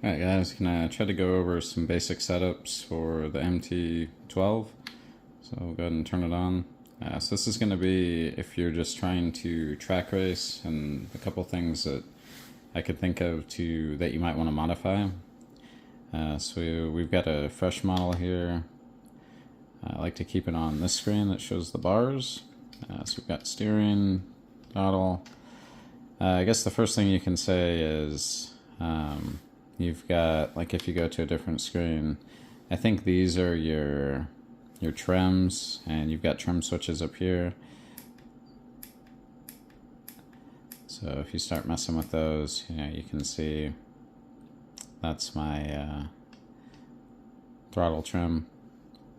Alright guys, gonna try to go over some basic setups for the MT12. So we'll go ahead and turn it on. So this is going to be if you're just trying to track race, and a couple things that I could think of that you might want to modify. So we've got a fresh model here. I like to keep it on this screen that shows the bars. So we've got steering, throttle. I guess the first thing you can say is you've got, like, if you go to a different screen, I think these are your trims, and you've got trim switches up here. So if you start messing with those, you can see that's my throttle trim.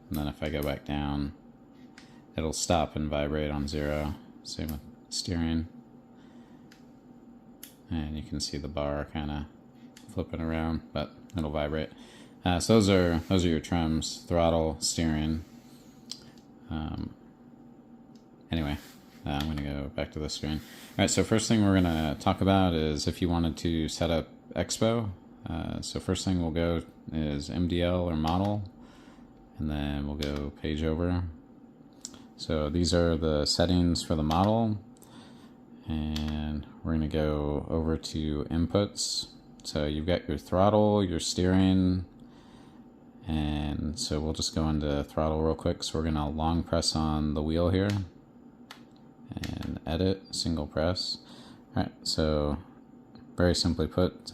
And then if I go back down, it'll stop and vibrate on 0. Same with steering. And you can see the bar kind of flipping around, but it'll vibrate. So those are your trims: throttle, steering. Anyway, I'm going to go back to the screen. All right, so first thing we're going to talk about is if you wanted to set up expo. So first thing we'll go is MDL or model, and then we'll go page over. So these are the settings for the model, and we're going to go over to inputs. So you've got your throttle, your steering, and so we'll just go into throttle real quick. So we're going to long press on the wheel here and edit, single press. All right, so very simply put,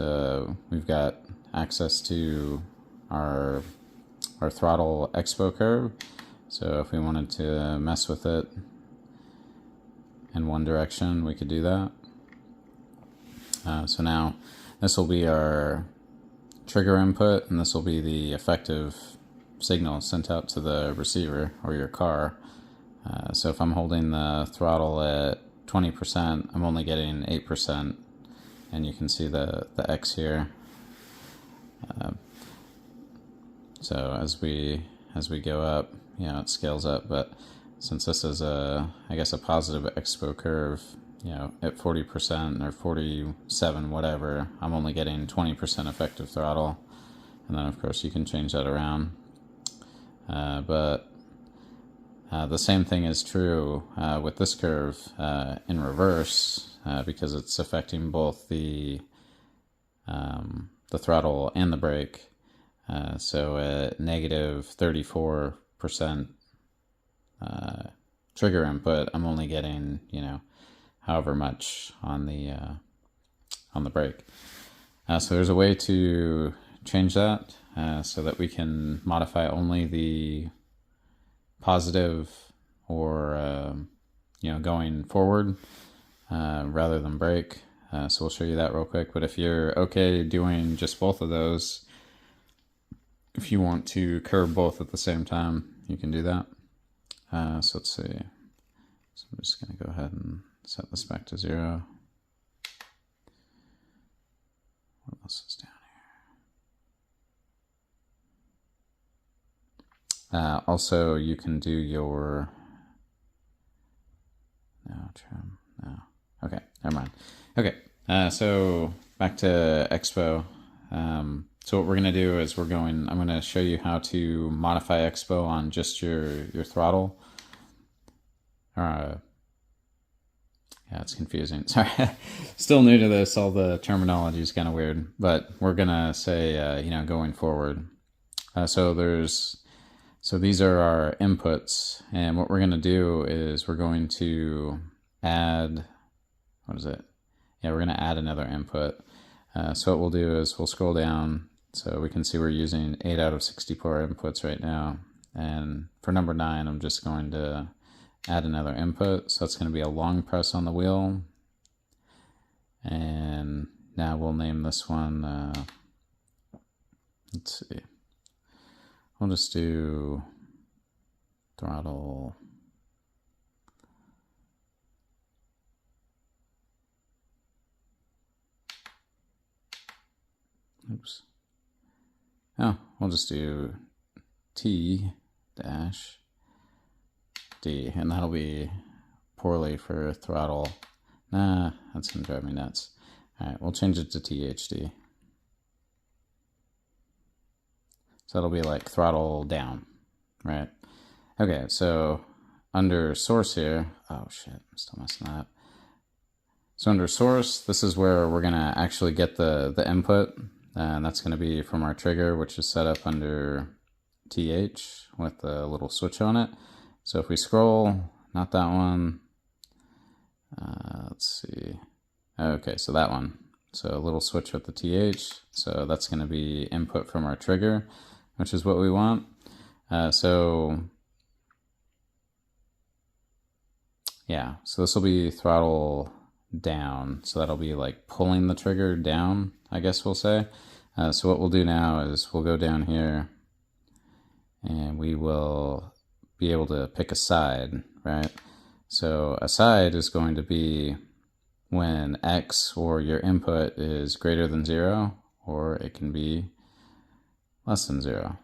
we've got access to our throttle expo curve. So if we wanted to mess with it in one direction, we could do that. So now this will be our trigger input, and this will be the effective signal sent out to the receiver or your car. So if I'm holding the throttle at 20%, I'm only getting 8%, and you can see the X here. So as we go up, it scales up, but since this is I guess a positive expo curve, at 40% or 47, whatever, I'm only getting 20% effective throttle. And then of course you can change that around. But the same thing is true with this curve in reverse, because it's affecting both the throttle and the brake. So at negative 34% trigger input, I'm only getting, however much on the brake. So there's a way to change that so that we can modify only the positive or going forward rather than brake. So we'll show you that real quick. But if you're okay doing just both of those, if you want to curve both at the same time, you can do that. So let's see. So I'm just going to go ahead and set this back to 0. What else is down here? Also, you can do your... No, trim. No. Okay, never mind. Okay, so back to Expo. So what we're going to do is I'm going to show you how to modify Expo on just your throttle. Yeah, it's confusing. Sorry, still new to this. All the terminology is kind of weird, but we're gonna say, going forward. So these are our inputs, and what we're gonna do is we're going to add. What is it? Yeah, we're gonna add another input. So what we'll do is we'll scroll down, so we can see we're using 8 out of 64 inputs right now, and for number 9, I'm just going to add another input. So it's going to be a long press on the wheel. And now we'll name this one, let's see, we'll just do throttle. Oops. Oh, we'll just do T dash D, and that'll be poorly for throttle. Nah, that's gonna drive me nuts. All right, we'll change it to THD. So that'll be like throttle down, right? Okay, so under source here, oh shit, I'm still messing that up. So under source, this is where we're gonna actually get the input, and that's gonna be from our trigger, which is set up under TH with the little switch on it. So if we scroll, not that one, let's see. Okay, so that one. So a little switch with the TH. So that's going to be input from our trigger, which is what we want. So this will be throttle down. So that'll be like pulling the trigger down, I guess we'll say. So what we'll do now is we'll go down here and we will be able to pick a side, right? So a side is going to be when X or your input is greater than 0, or it can be less than 0.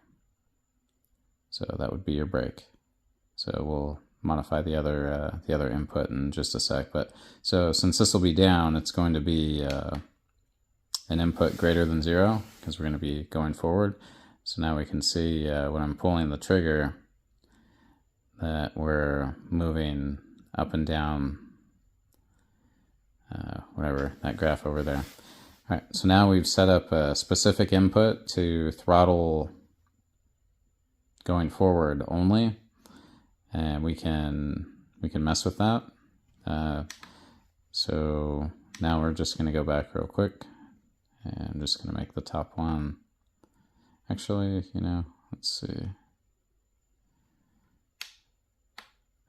So that would be your break. So we'll modify the other input in just a sec. But so since this will be down, it's going to be an input greater than 0 because we're going to be going forward. So now we can see when I'm pulling the trigger that we're moving up and down, whatever, that graph over there. All right, so now we've set up a specific input to throttle going forward only, and we can mess with that. So now we're just going to go back real quick, and I'm just going to make the top one. Actually, let's see.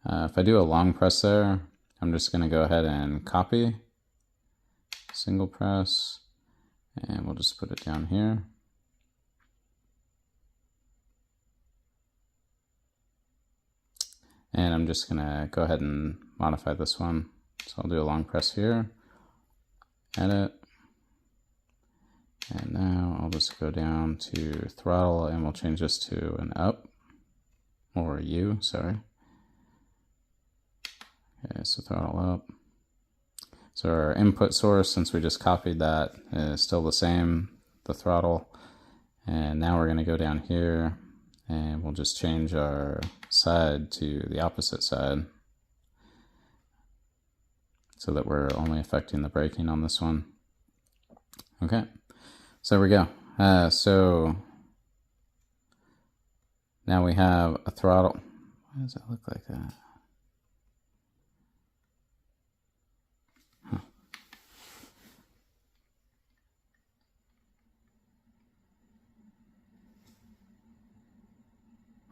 If I do a long press there, I'm just going to go ahead and copy, single press, and we'll just put it down here. And I'm just going to go ahead and modify this one. So I'll do a long press here, edit, and now I'll just go down to throttle and we'll change this to an up, or a U, sorry. Okay, so throttle up. So our input source, since we just copied that, is still the same, the throttle. And now we're going to go down here and we'll just change our side to the opposite side so that we're only affecting the braking on this one. Okay, so there we go. So now we have a throttle. Why does that look like that?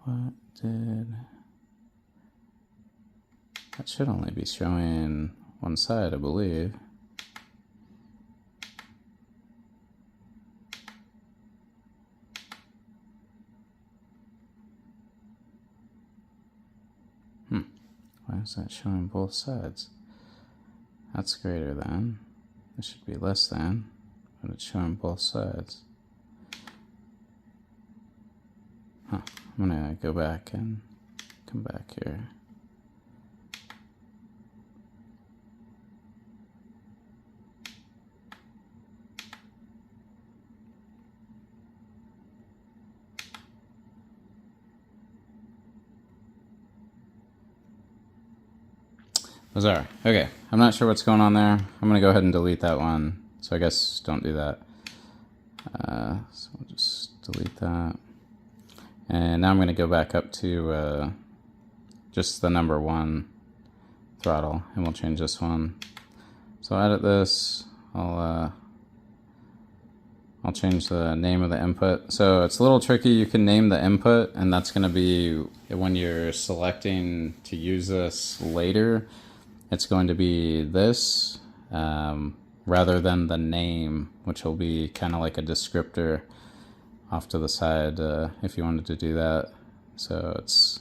What did... That should only be showing one side, I believe. Why is that showing both sides? That's greater than. It should be less than, but it's showing both sides. I'm gonna go back and come back here. Bizarre. Okay, I'm not sure what's going on there. I'm gonna go ahead and delete that one. So I guess don't do that. So we'll just delete that. And now I'm going to go back up to just the number 1 throttle, and we'll change this one. So I'll edit this. I'll change the name of the input. So it's a little tricky. You can name the input, and that's going to be when you're selecting to use this later. It's going to be this rather than the name, which will be kind of like a descriptor off to the side if you wanted to do that. So it's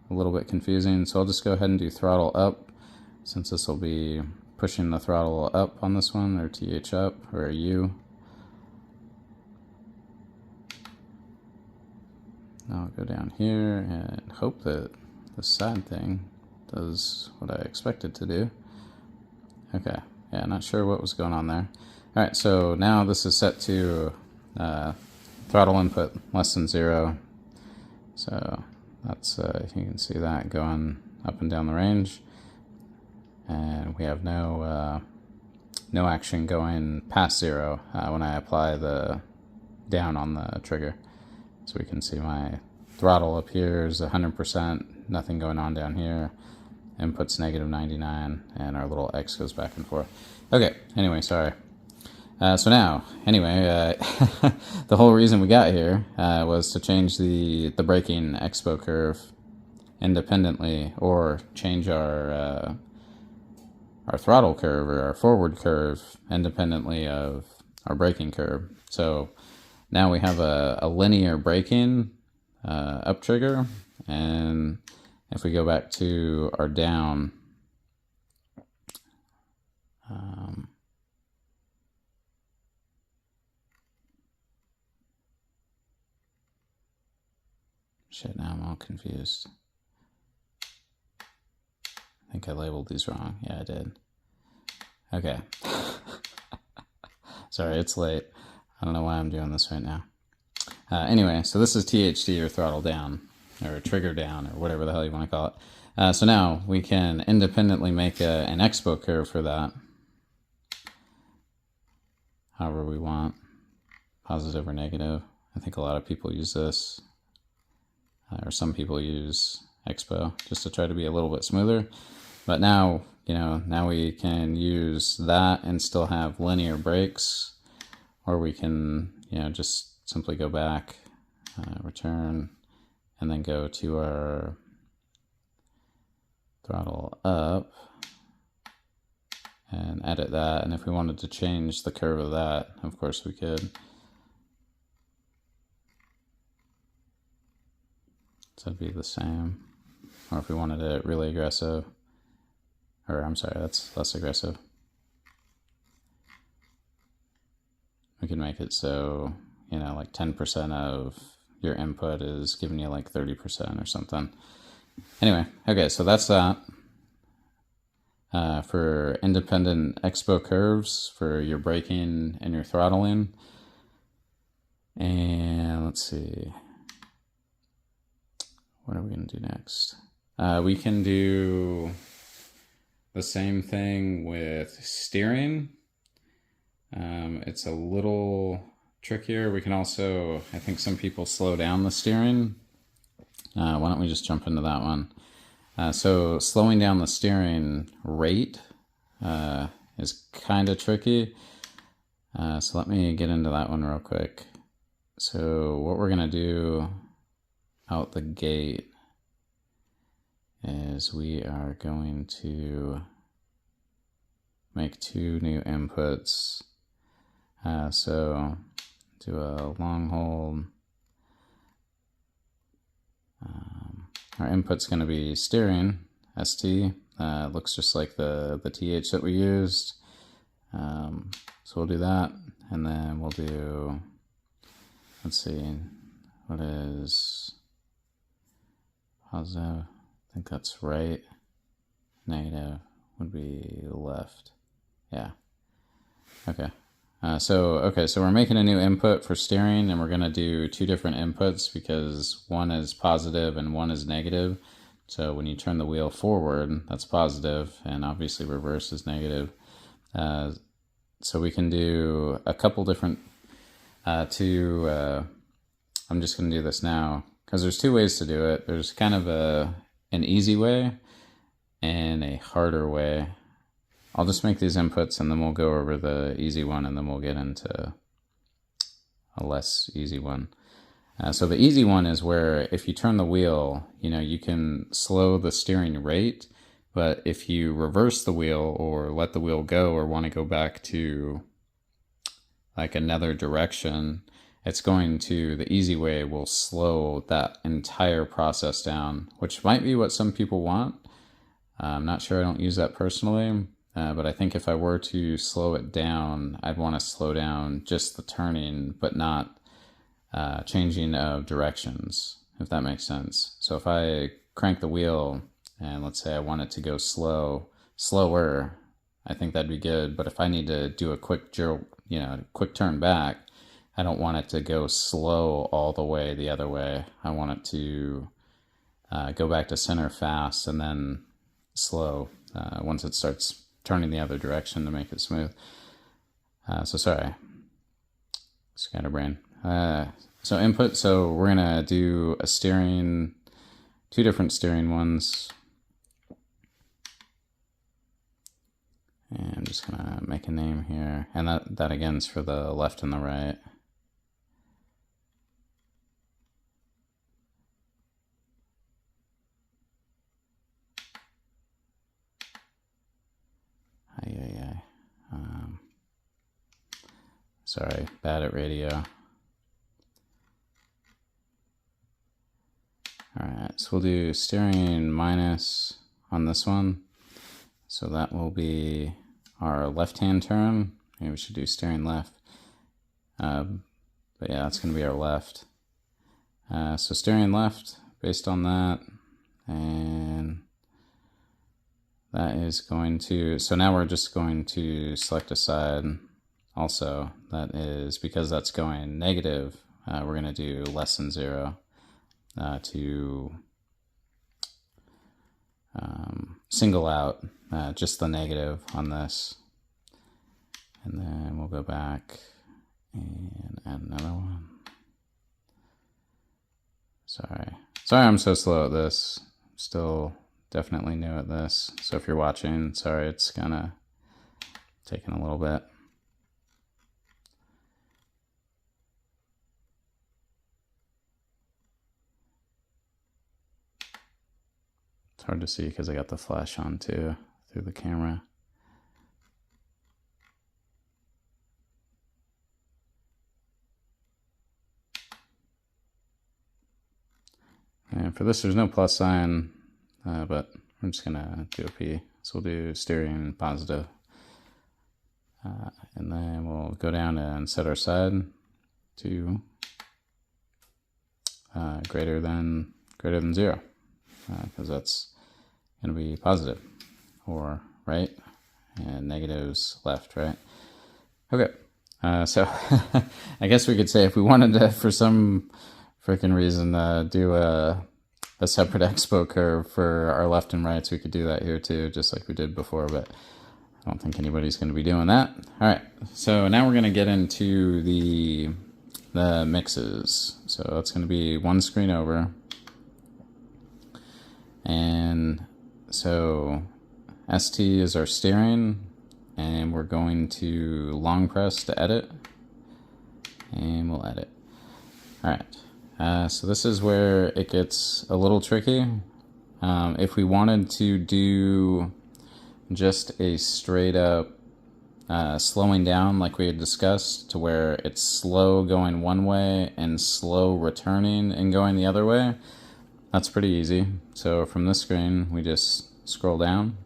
a little bit confusing. So I'll just go ahead and do throttle up, since this will be pushing the throttle up on this one, or TH up, or a U. Now I'll go down here and hope that the side thing does what I expect it to do. Okay, yeah, not sure what was going on there. Alright, so now this is set to throttle input less than 0. So that's, you can see that going up and down the range. And we have no action going past 0 when I apply the down on the trigger. So we can see my throttle appears 100%, nothing going on down here. Input's negative 99, and our little X goes back and forth. Okay, anyway, sorry. So now, anyway, the whole reason we got here was to change the braking expo curve independently, or change our throttle curve or our forward curve independently of our braking curve. So now we have a linear braking up trigger, and if we go back to our down, shit, now I'm all confused. I think I labeled these wrong. Yeah, I did. Okay. Sorry, it's late. I don't know why I'm doing this right now. Anyway, so this is THD, or throttle down, or trigger down, or whatever the hell you want to call it. So now we can independently make an expo curve for that, however we want, positive or negative. I think a lot of people use this, or some people use expo just to try to be a little bit smoother. But now, now we can use that and still have linear brakes, or we can, just simply go back, return, and then go to our throttle up and edit that. And if we wanted to change the curve of that, of course we could. So it'd be the same. Or if we wanted it really aggressive, or I'm sorry, that's less aggressive. We can make it so, like 10% of your input is giving you like 30% or something. Anyway, okay, so that's that. For independent expo curves for your braking and your throttling. And let's see. What are we going to do next? We can do the same thing with steering. It's a little trickier. We can also, I think some people slow down the steering. Why don't we just jump into that one? So slowing down the steering rate is kind of tricky. So let me get into that one real quick. So what we're going to do out the gate is we are going to make 2 new inputs. So do a long hold. Our input's going to be steering, ST. Looks just like the TH that we used. So we'll do that, and then we'll do, let's see, what is positive? I think that's right. Negative would be left. Yeah. Okay. So we're making a new input for steering, and we're going to do 2 different inputs because one is positive and one is negative. So when you turn the wheel forward, that's positive, and obviously reverse is negative. So we can do a couple different, I'm just going to do this now because there's 2 ways to do it. There's kind of an easy way and a harder way. I'll just make these inputs and then we'll go over the easy one, and then we'll get into a less easy one. So the easy one is where if you turn the wheel, you can slow the steering rate, but if you reverse the wheel or let the wheel go or want to go back to like another direction, it's going to, the easy way will slow that entire process down, which might be what some people want. I'm not sure, I don't use that personally. But I think if I were to slow it down, I'd want to slow down just the turning, but not changing of directions, if that makes sense. So if I crank the wheel and let's say I want it to go slower, I think that'd be good. But if I need to do a quick quick turn back, I don't want it to go slow all the way the other way. I want it to go back to center fast and then slow once it starts turning the other direction to make it smooth. So sorry, scatterbrain. So input, so we're gonna do a steering, two different steering ones. And I'm just gonna make a name here. And that again is for the left and the right. Sorry, bad at radio. Alright, so we'll do steering minus on this one. So that will be our left-hand turn. Maybe we should do steering left. But yeah, that's going to be our left. So steering left based on that. And that is going to, so now we're just going to select a side also. That is, because that's going negative, we're going to do less than 0 to single out just the negative on this. And then we'll go back and add another one. Sorry I'm so slow at this. Still definitely new at this. So if you're watching, sorry, it's kind of taking a little bit. It's hard to see because I got the flash on too through the camera. And for this, there's no plus sign, but I'm just gonna do a P. So we'll do steering positive. And then we'll go down and set our side to greater than 0, because that's going to be positive, or right, and negatives left, right? Okay, so I guess we could say if we wanted to, for some freaking reason, do a separate expo curve for our left and rights, we could do that here too, just like we did before, but I don't think anybody's going to be doing that. All right, so now we're going to get into the mixes. So it's going to be one screen over. And so ST is our steering, and we're going to long press to edit, and we'll edit. All right, so this is where it gets a little tricky. If we wanted to do just a straight up slowing down like we had discussed, to where it's slow going one way and slow returning and going the other way, that's pretty easy. So from this screen, we just scroll down,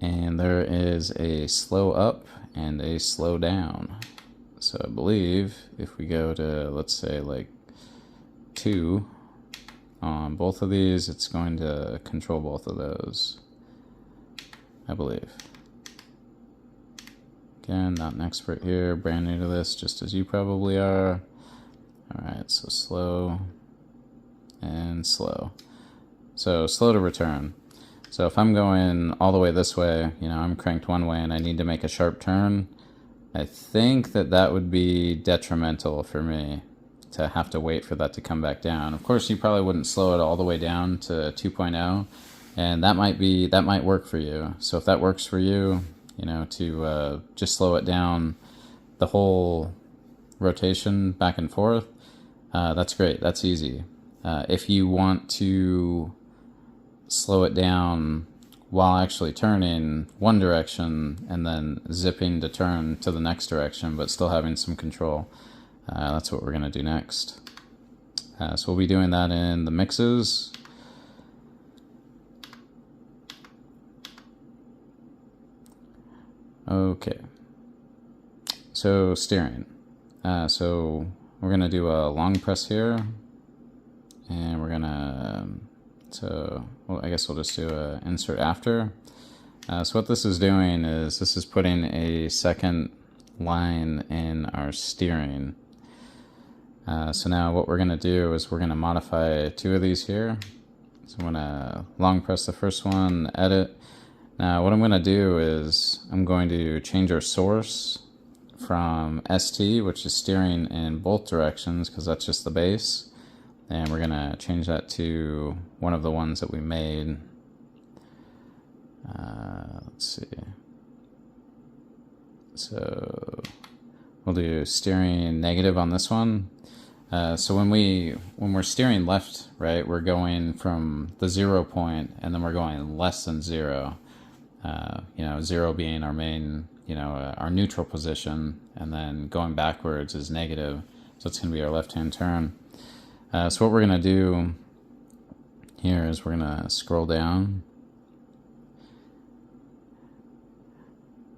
and there is a slow up and a slow down. So I believe if we go to, let's say, like 2 on both of these, it's going to control both of those, I believe. Again, not an expert here, brand new to this, just as you probably are. Alright, so slow and slow. So slow to return. So if I'm going all the way this way, you know, I'm cranked one way and I need to make a sharp turn, I think that would be detrimental for me to have to wait for that to come back down. Of course, you probably wouldn't slow it all the way down to 2.0, and that might work for you. So if that works for you, you know, to just slow it down the whole rotation back and forth, that's great. That's easy. If you want to slow it down while actually turning one direction and then zipping to turn to the next direction, but still having some control, that's what we're going to do next. So we'll be doing that in the mixes. Okay. So steering. So we're going to do a long press here, and we're going to, well, I guess we'll just do a insert after. So what this is doing is this is putting a second line in our steering. So now what we're going to do is we're going to modify two of these here. So I'm going to long press the first one, edit. Now what I'm going to do is I'm going to change our source from ST, which is steering in both directions because that's just the base. And we're going to change that to one of the ones that we made. Let's see. So we'll do steering negative on this one. So when we're steering left, right, we're going from the 0 point and then we're going less than 0. 0 being our main, our neutral position, and then going backwards is negative. So it's going to be our left-hand turn. So what we're going to do here is we're going to scroll down.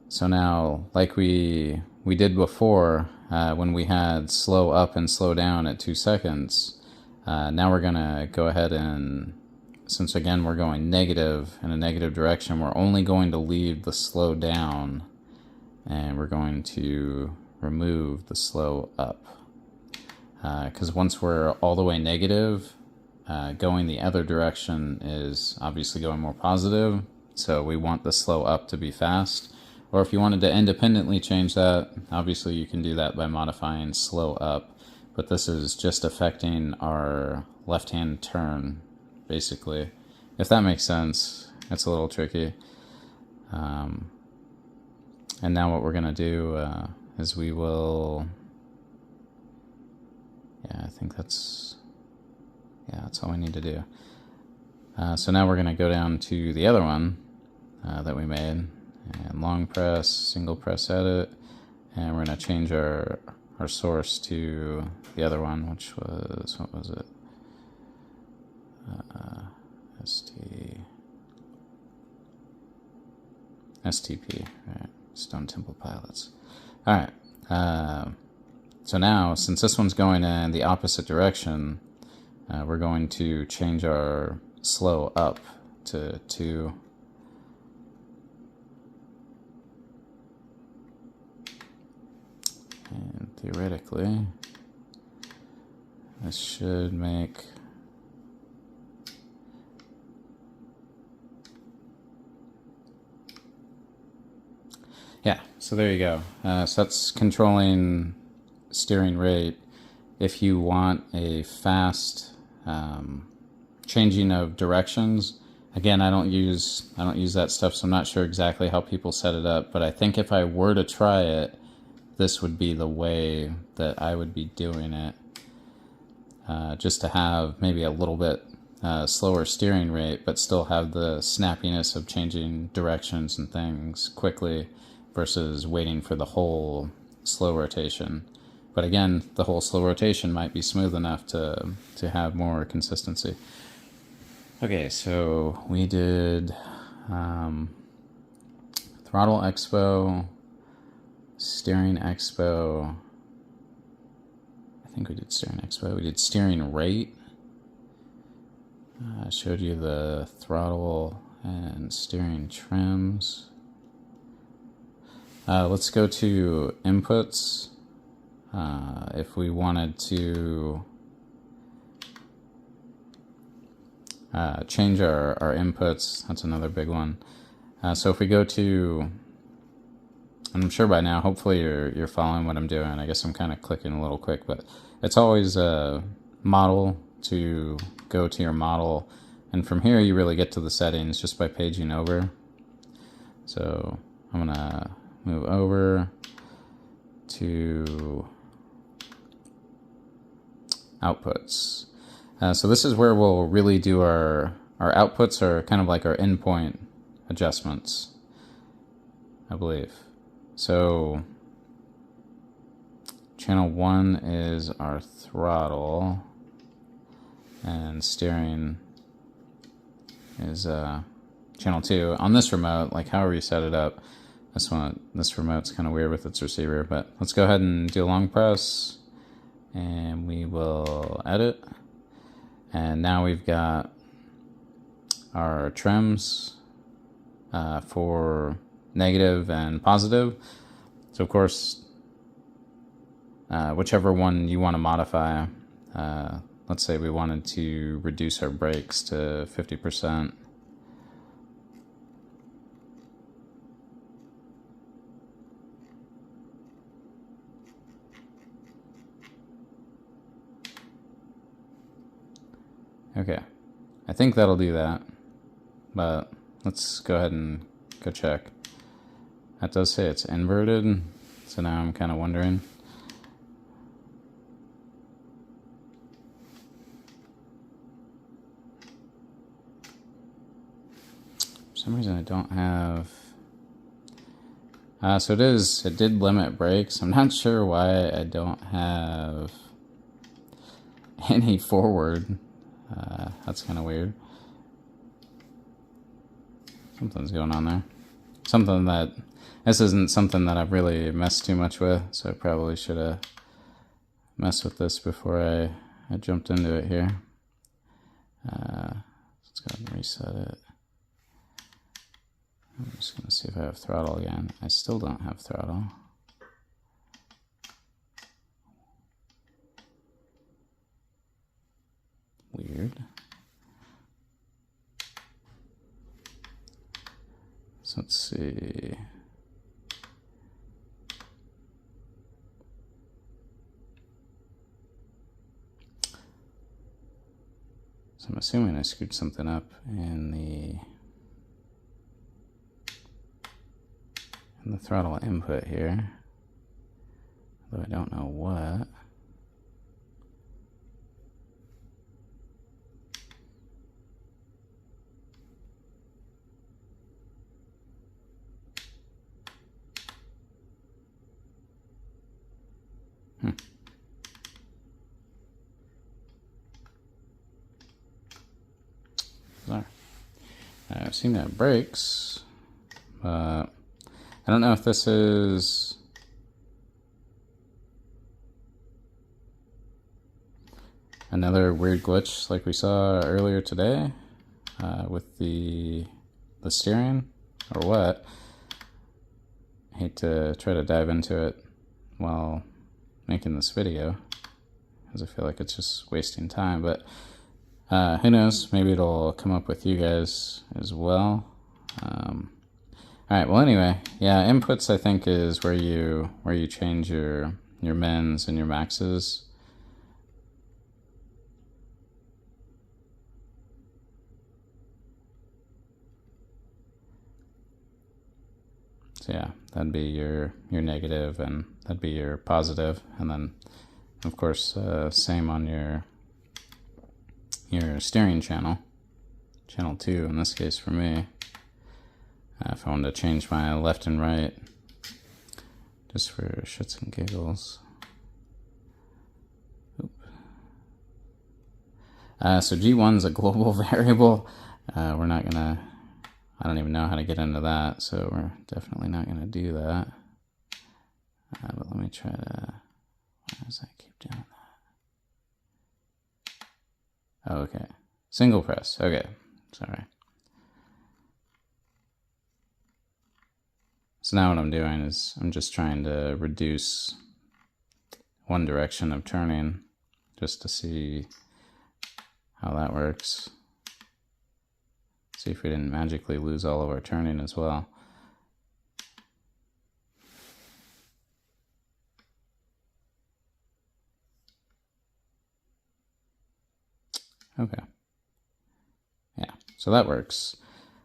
So now, like we did before, when we had slow up and slow down at 2 seconds, now we're going to go ahead and, since again we're going negative in a negative direction, we're only going to leave the slow down, and we're going to remove the slow up. Because once we're all the way negative, going the other direction is obviously going more positive, so we want the slow up to be fast. Or if you wanted to independently change that, obviously you can do that by modifying slow up, but this is just affecting our left-hand turn, basically. If that makes sense, it's a little tricky. And now what we're going to do is we will... I think that's all we need to do. So now we're going to go down to the other one that we made, and long press, single press edit, and we're going to change our source to the other one, which was, what was it? STP, right? Stone Temple Pilots. All right. So now, since this one's going in the opposite direction, we're going to change our slow up to 2. And theoretically, this should make... so there you go. So that's controlling steering rate. If you want a fast changing of directions, again, I don't use that stuff, so I'm not sure exactly how people set it up, but I think if I were to try it, this would be the way that I would be doing it, just to have maybe a little bit slower steering rate, but still have the snappiness of changing directions and things quickly versus waiting for the whole slow rotation. But again, the whole slow rotation might be smooth enough to have more consistency. Okay, so we did throttle expo, steering expo. I think we did steering expo. We did steering rate. I showed you the throttle and steering trims. Let's go to inputs. If we wanted to change our inputs, that's another big one. So if we go to, I'm sure by now, hopefully you're following what I'm doing. I guess I'm kind of clicking a little quick, but it's always a model to go to your model. And from here, you really get to the settings just by paging over. So I'm going to move over to outputs. So this is where we'll really do our outputs are kind of like our endpoint adjustments, I believe. So channel 1 is our throttle, and steering is channel 2. On this remote, like however you set it up, this remote's kind of weird with its receiver, but let's go ahead and do a long press, and we will edit. And now we've got our trims for negative and positive. So of course, whichever one you want to modify. Let's say we wanted to reduce our brakes to 50%. Okay, I think that'll do that, but let's go ahead and go check. That does say it's inverted, so now I'm kind of wondering. For some reason I don't have... so it did limit brakes. I'm not sure why I don't have any forward. That's kind of weird. Something's going on there. This isn't something that I've really messed too much with, so I probably should have messed with this before I jumped into it here. Let's go ahead and reset it. I'm just going to see if I have throttle again. I still don't have throttle. Weird. So let's see. So I'm assuming I screwed something up in the throttle input here, although I don't know what. I've seen that brakes, but I don't know if this is another weird glitch like we saw earlier today with the steering, or what. I hate to try to dive into it while making this video, because I feel like it's just wasting time, but who knows, maybe it'll come up with you guys as well. Alright, well anyway, yeah, inputs I think is where you change your mins and your maxes. So yeah, that'd be your negative, and that'd be your positive, and then of course same on your steering channel 2 in this case for me. If I wanted to change my left and right just for shits and giggles. So G1's a global variable. We're not gonna, I don't even know how to get into that, so we're definitely not gonna do that. But let me try to, why does that keep doing that? Oh, okay, single press, okay, sorry. So now what I'm doing is I'm just trying to reduce one direction of turning just to see how that works. See if we didn't magically lose all of our turning as well. Okay. Yeah, so that works.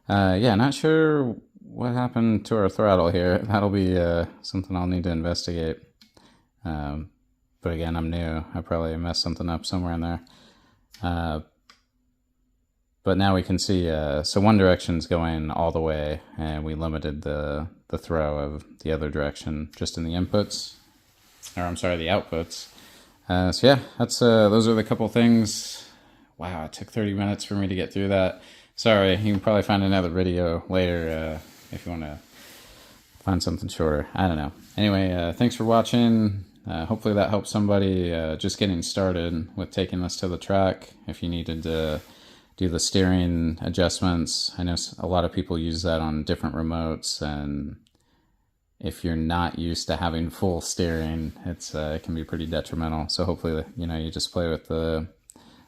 Yeah, not sure what happened to our throttle here. That'll be something I'll need to investigate. But again, I'm new. I probably messed something up somewhere in there. But now we can see, so one direction's going all the way, and we limited the throw of the other direction just in the inputs, or I'm sorry, the outputs. So yeah, that's those are the couple things. Wow, it took 30 minutes for me to get through that. Sorry, you can probably find another video later if you want to find something shorter. I don't know. Anyway, thanks for watching. Hopefully that helps somebody just getting started with taking this to the track. If you needed to do the steering adjustments, I know a lot of people use that on different remotes, and if you're not used to having full steering, it can be pretty detrimental. So hopefully, you just play with the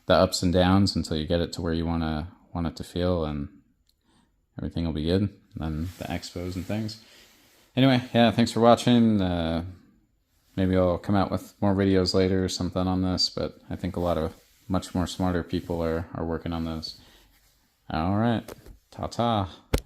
ups and downs until you get it to where you want it to feel, and everything will be good. And then the expos and things. Anyway, yeah, thanks for watching. Maybe I'll come out with more videos later or something on this, but I think a lot of much more smarter people are working on those. All right, ta-ta.